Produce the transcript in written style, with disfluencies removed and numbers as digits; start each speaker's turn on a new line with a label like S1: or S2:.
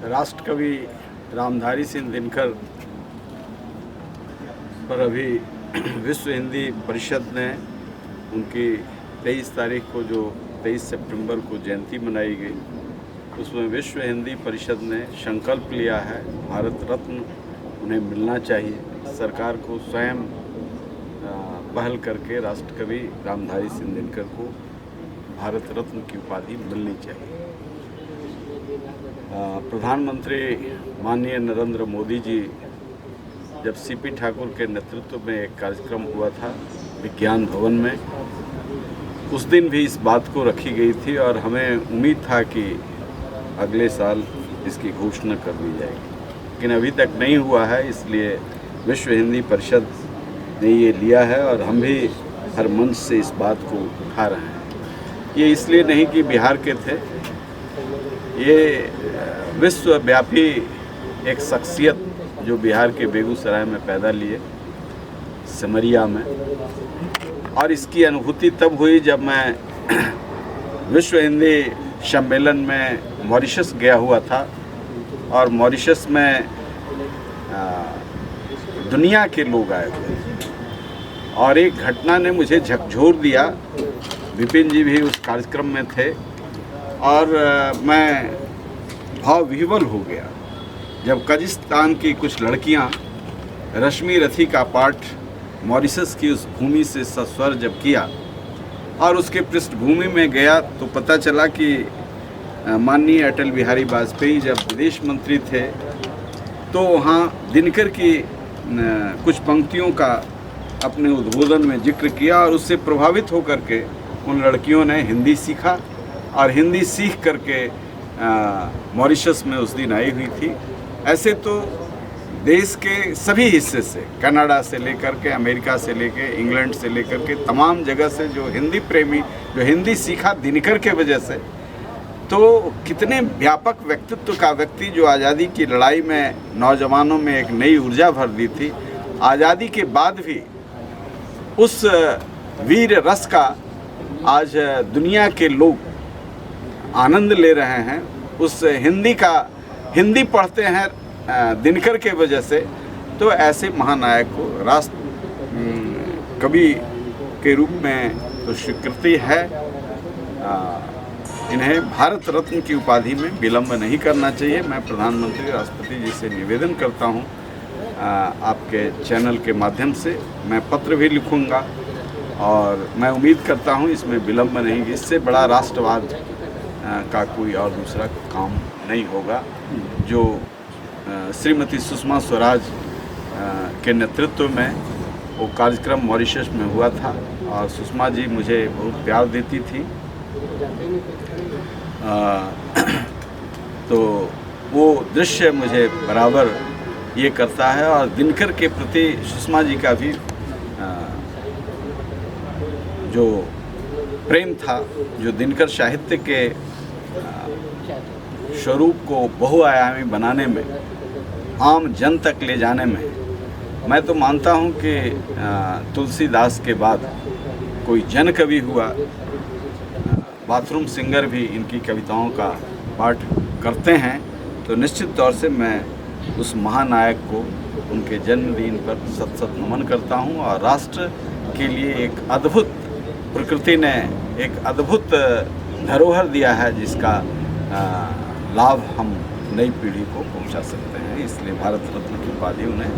S1: राष्ट्रकवि रामधारी सिंह दिनकर पर अभी विश्व हिंदी परिषद ने उनकी 23 तारीख को जो 23 सितंबर को जयंती मनाई गई, उसमें विश्व हिंदी परिषद ने संकल्प लिया है भारत रत्न उन्हें मिलना चाहिए। सरकार को स्वयं पहल करके राष्ट्रकवि रामधारी सिंह दिनकर को भारत रत्न की उपाधि मिलनी चाहिए। प्रधानमंत्री माननीय नरेंद्र मोदी जी जब सीपी ठाकुर के नेतृत्व में एक कार्यक्रम हुआ था विज्ञान भवन में, उस दिन भी इस बात को रखी गई थी और हमें उम्मीद था कि अगले साल इसकी घोषणा कर दी जाएगी, लेकिन अभी तक नहीं हुआ है। इसलिए विश्व हिंदी परिषद ने ये लिया है और हम भी हर मंच से इस बात को उठा रहे हैं। ये इसलिए नहीं कि बिहार के थे, ये विश्वव्यापी एक शख्सियत जो बिहार के बेगूसराय में पैदा लिए, सिमरिया में, और इसकी अनुभूति तब हुई जब मैं विश्व हिंदी सम्मेलन में मॉरिशस गया हुआ था और मॉरिशस में दुनिया के लोग आए थे और एक घटना ने मुझे झकझोर दिया। विपिन जी भी उस कार्यक्रम में थे और मैं भाव विह्वल हो गया जब कजाकिस्तान की कुछ लड़कियां रश्मि रथी का पाठ मॉरिशस की उस भूमि से सस्वर जब किया और उसके पृष्ठभूमि में गया तो पता चला कि माननीय अटल बिहारी वाजपेयी जब विदेश मंत्री थे तो वहाँ दिनकर की कुछ पंक्तियों का अपने उद्बोधन में जिक्र किया और उससे प्रभावित होकर के उन लड़कियों ने हिंदी सीखा और हिंदी सीख करके मॉरिशस में उस दिन आई हुई थी। ऐसे तो देश के सभी हिस्से से, कनाडा से लेकर के, अमेरिका से लेकर, इंग्लैंड से लेकर के, तमाम जगह से जो हिंदी प्रेमी, जो हिंदी सीखा दिनकर के वजह से, तो कितने व्यापक व्यक्तित्व का व्यक्ति जो आज़ादी की लड़ाई में नौजवानों में एक नई ऊर्जा भर दी थी। आज़ादी के बाद भी उस वीर रस का आज दुनिया के लोग आनंद ले रहे हैं। उस हिंदी पढ़ते हैं दिनकर के वजह से। तो ऐसे महानायक को राष्ट्र कवि के रूप में तो स्वीकृति है, इन्हें भारत रत्न की उपाधि में विलंब नहीं करना चाहिए। मैं प्रधानमंत्री राष्ट्रपति जी से निवेदन करता हूं, आपके चैनल के माध्यम से मैं पत्र भी लिखूंगा और मैं उम्मीद करता हूं इसमें विलंब नहीं, इससे बड़ा राष्ट्रवाद का कोई और दूसरा काम नहीं होगा। जो श्रीमती सुषमा स्वराज के नेतृत्व में वो कार्यक्रम मॉरिशस में हुआ था और सुषमा जी मुझे बहुत प्यार देती थी, तो वो दृश्य मुझे बराबर ये करता है और दिनकर के प्रति सुषमा जी का भी जो प्रेम था, जो दिनकर साहित्य के स्वरूप को बहुआयामी बनाने में, आम जन तक ले जाने में, मैं तो मानता हूँ कि तुलसीदास के बाद कोई जन कवि हुआ। बाथरूम सिंगर भी इनकी कविताओं का पाठ करते हैं। तो निश्चित तौर से मैं उस महानायक को उनके जन्मदिन पर सत सत नमन करता हूँ और राष्ट्र के लिए एक अद्भुत, प्रकृति ने एक अद्भुत धरोहर दिया है जिसका लाभ हम नई पीढ़ी को पहुंचा सकते हैं। इसलिए भारत रत्न की उपाधि उन्हें